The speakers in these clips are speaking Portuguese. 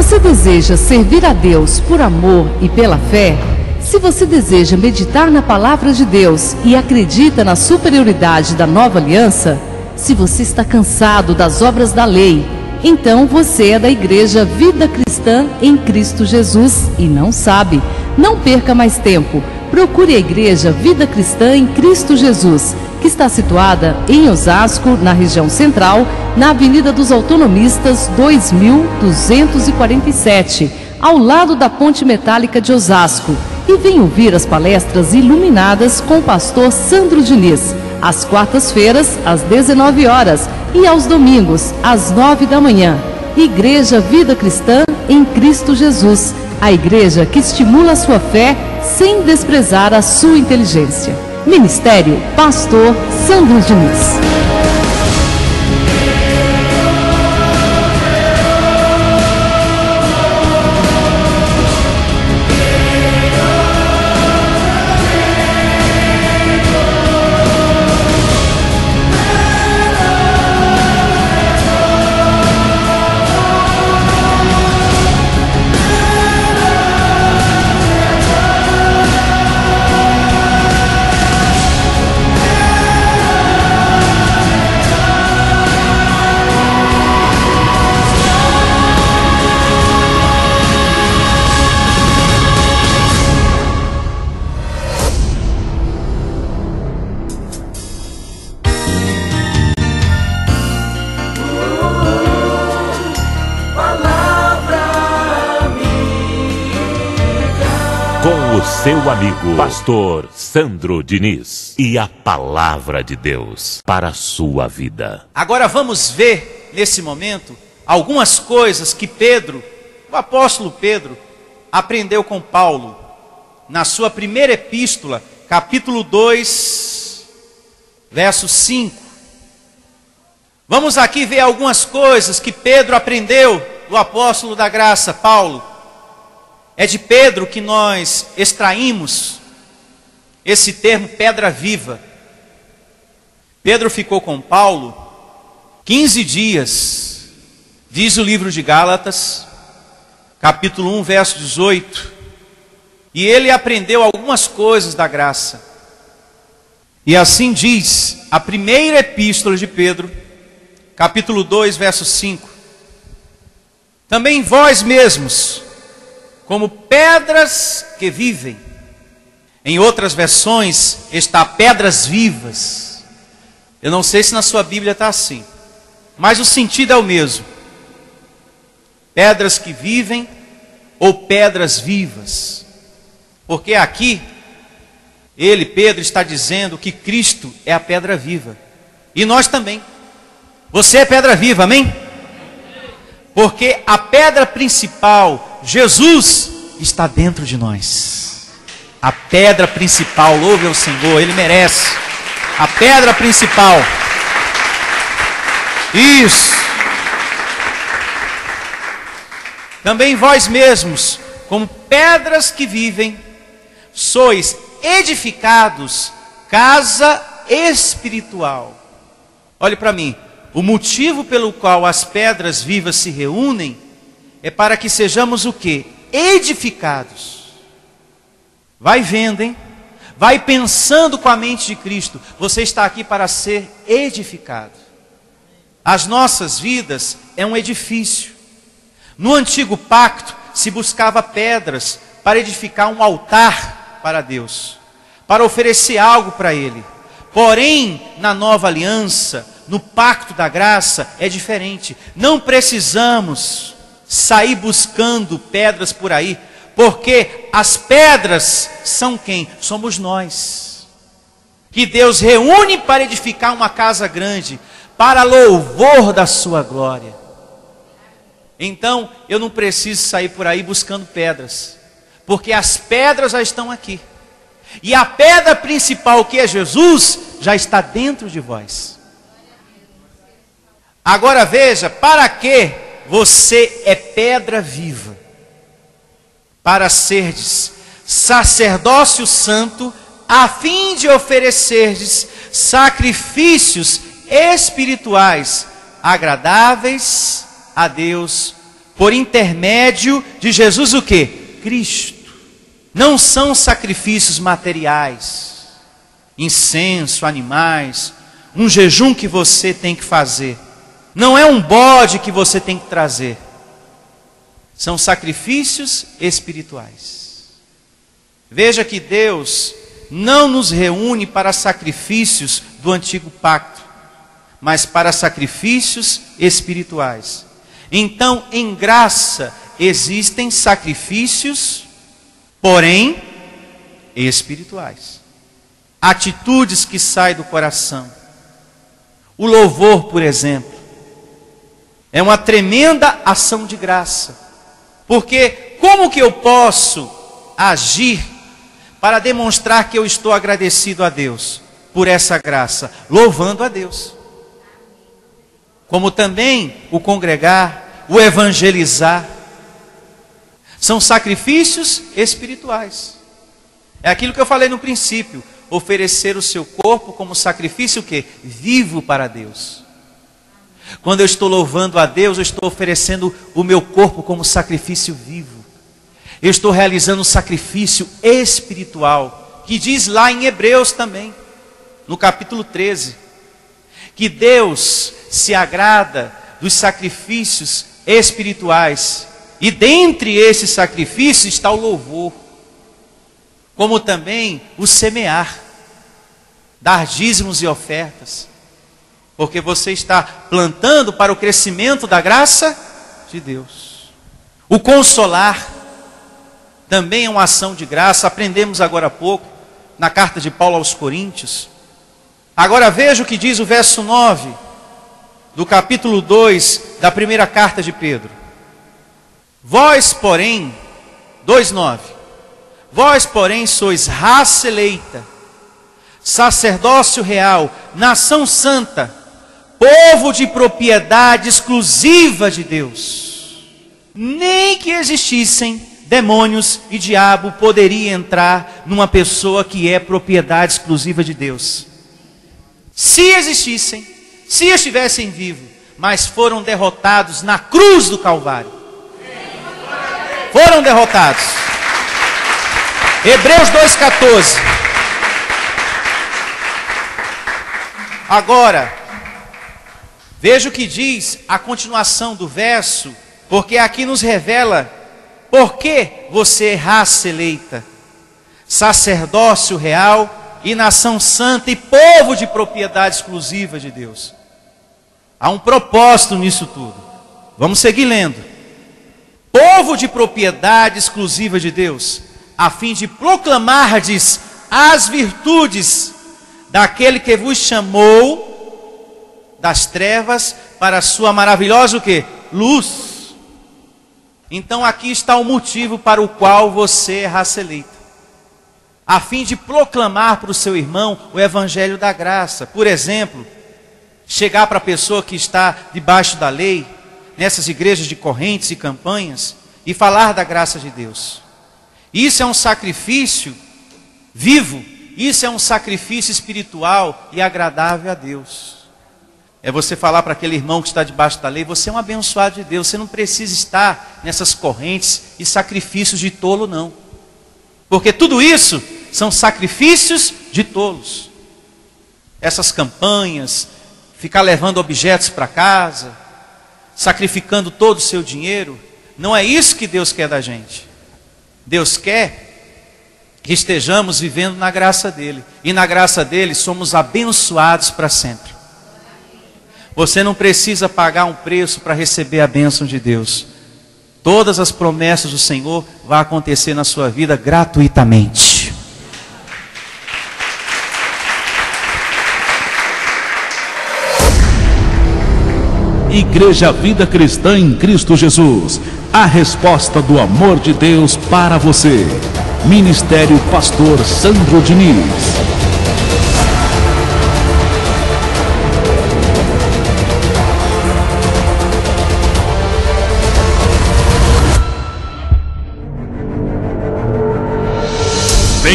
você deseja servir a Deus por amor e pela fé, se você deseja meditar na palavra de Deus e acredita na superioridade da nova aliança, se você está cansado das obras da lei, então você é da Igreja Vida Cristã em Cristo Jesus e não sabe. Não perca mais tempo. Procure a Igreja Vida Cristã em Cristo Jesus, que está situada em Osasco, na região central, na Avenida dos Autonomistas 2247, ao lado da Ponte Metálica de Osasco. E venha ouvir as palestras iluminadas com o pastor Sandro Diniz, às quartas-feiras, às 19 horas e aos domingos, às 9 da manhã. Igreja Vida Cristã em Cristo Jesus, a igreja que estimula a sua fé sem desprezar a sua inteligência. Ministério Pastor Sandro Diniz. Com o seu amigo, pastor Sandro Diniz, e a palavra de Deus para a sua vida. Agora vamos ver, nesse momento, algumas coisas que Pedro, o apóstolo Pedro, aprendeu com Paulo, na sua primeira epístola, capítulo 2, verso 5. Vamos aqui ver algumas coisas que Pedro aprendeu do apóstolo da graça, Paulo. É de Pedro que nós extraímos esse termo pedra viva. Pedro ficou com Paulo 15 dias, diz o livro de Gálatas, capítulo 1, verso 18. E ele aprendeu algumas coisas da graça. E assim diz a primeira epístola de Pedro, capítulo 2, verso 5. Também vós mesmos, como pedras que vivem. Em outras versões está pedras vivas. Eu não sei se na sua Bíblia está assim, mas o sentido é o mesmo. Pedras que vivem ou pedras vivas. Porque aqui, Pedro, está dizendo que Cristo é a pedra viva. E nós também. Você é pedra viva, amém? Porque a pedra principal, Jesus, está dentro de nós. A pedra principal, louve ao Senhor, Ele merece. A pedra principal. Isso. Também vós mesmos, como pedras que vivem, sois edificados casa espiritual. Olhe para mim. O motivo pelo qual as pedras vivas se reúnem é para que sejamos o quê? Edificados. Vai vendo, hein? Vai pensando com a mente de Cristo. Você está aqui para ser edificado. As nossas vidas é um edifício. No antigo pacto se buscava pedras para edificar um altar para Deus, para oferecer algo para Ele. Porém, na nova aliança, no pacto da graça, é diferente. Não precisamos sair buscando pedras por aí, porque as pedras são quem? Somos nós. Que Deus reúne para edificar uma casa grande, para louvor da sua glória. Então, eu não preciso sair por aí buscando pedras, porque as pedras já estão aqui. E a pedra principal, que é Jesus, já está dentro de vós. Agora veja, para que você é pedra viva? Para serdes sacerdócio santo, a fim de oferecerdes sacrifícios espirituais, agradáveis a Deus por intermédio de Jesus o quê? Cristo. Não são sacrifícios materiais, incenso, animais, um jejum que você tem que fazer. Não é um bode que você tem que trazer. São sacrifícios espirituais. Veja que Deus não nos reúne para sacrifícios do antigo pacto, mas para sacrifícios espirituais. Então, em graça, existem sacrifícios, porém, espirituais. Atitudes que saem do coração. O louvor, por exemplo, é uma tremenda ação de graça. Porque como que eu posso agir para demonstrar que eu estou agradecido a Deus por essa graça? Louvando a Deus. Como também o congregar, o evangelizar. São sacrifícios espirituais. É aquilo que eu falei no princípio. Oferecer o seu corpo como sacrifício o quê? Vivo para Deus. Quando eu estou louvando a Deus, eu estou oferecendo o meu corpo como sacrifício vivo. Eu estou realizando um sacrifício espiritual, que diz lá em Hebreus também, no capítulo 13, que Deus se agrada dos sacrifícios espirituais. E dentre esses sacrifícios está o louvor, como também o semear, dar dízimos e ofertas. Porque você está plantando para o crescimento da graça de Deus. O consolar também é uma ação de graça. Aprendemos agora há pouco na carta de Paulo aos Coríntios. Agora veja o que diz o verso 9 do capítulo 2 da primeira carta de Pedro. Vós, porém, 2:9. Vós, porém, sois raça eleita, sacerdócio real, nação santa, povo de propriedade exclusiva de Deus. Nem que existissem demônios e diabo poderia entrar numa pessoa que é propriedade exclusiva de Deus. Se existissem, se estivessem vivos, mas foram derrotados na cruz do Calvário. Foram derrotados. Hebreus 2:14. Agora, veja o que diz a continuação do verso, porque aqui nos revela por que você é raça eleita, sacerdócio real e nação santa e povo de propriedade exclusiva de Deus. Há um propósito nisso tudo. Vamos seguir lendo. Povo de propriedade exclusiva de Deus, a fim de proclamardes as virtudes daquele que vos chamou das trevas para a sua maravilhosa o quê? Luz. Então aqui está o motivo para o qual você é raça eleita. A fim de proclamar para o seu irmão o evangelho da graça. Por exemplo, chegar para a pessoa que está debaixo da lei, nessas igrejas de correntes e campanhas, e falar da graça de Deus. Isso é um sacrifício vivo, isso é um sacrifício espiritual e agradável a Deus. É você falar para aquele irmão que está debaixo da lei, você é um abençoado de Deus, você não precisa estar nessas correntes e sacrifícios de tolo não. Porque tudo isso são sacrifícios de tolos. Essas campanhas, ficar levando objetos para casa, sacrificando todo o seu dinheiro, não é isso que Deus quer da gente. Deus quer que estejamos vivendo na graça dEle. E na graça dEle somos abençoados para sempre. Você não precisa pagar um preço para receber a bênção de Deus. Todas as promessas do Senhor vão acontecer na sua vida gratuitamente. Igreja Vida Cristã em Cristo Jesus, a resposta do amor de Deus para você. Ministério Pastor Sandro Diniz.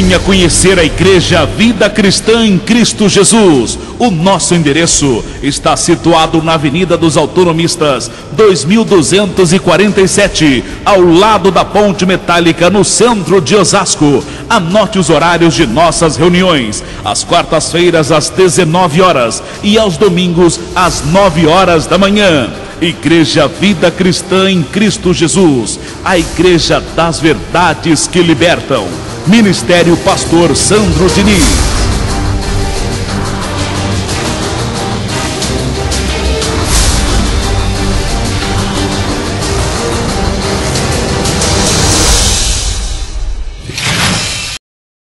Venha conhecer a Igreja Vida Cristã em Cristo Jesus. O nosso endereço está situado na Avenida dos Autonomistas, 2247, ao lado da Ponte Metálica, no centro de Osasco. Anote os horários de nossas reuniões: às quartas-feiras às 19 horas e aos domingos às 9 horas da manhã. Igreja Vida Cristã em Cristo Jesus, a Igreja das Verdades que Libertam. Ministério Pastor Sandro Diniz.